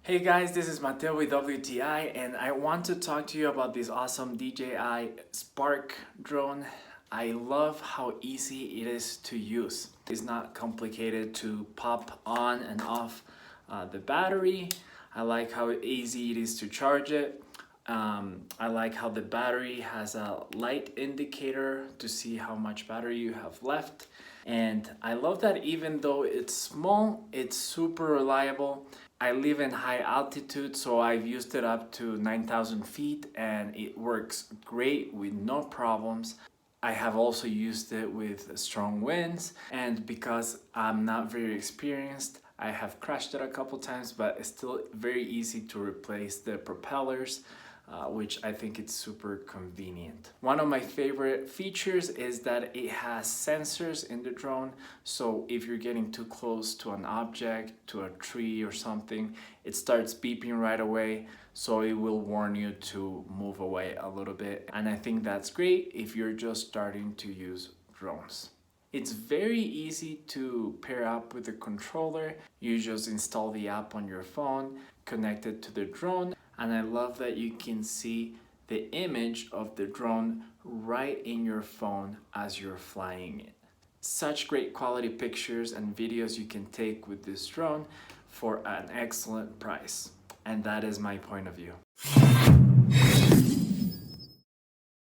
Hey guys, this is Mateo with WTI and I want to talk to you about this awesome DJI Spark drone. I love how easy it is to use. It's not complicated to pop on and off the battery. I like how easy it is to charge it. I like how the battery has a light indicator to see how much battery you have left. And I love that even though it's small, it's super reliable. I live in high altitude, so I've used it up to 9,000 feet and it works great with no problems. I have also used it with strong winds, and because I'm not very experienced, I have crashed it a couple times, but it's still very easy to replace the propellers, which I think it's super convenient. One of my favorite features is that it has sensors in the drone, so if you're getting too close to an object, to a tree or something, it starts beeping right away, so it will warn you to move away a little bit. And I think that's great if you're just starting to use drones. It's very easy to pair up with the controller. You just install the app on your phone, connect it to the drone, and I love that you can see the image of the drone right in your phone as you're flying it. Such great quality pictures and videos you can take with this drone for an excellent price. And that is my point of view.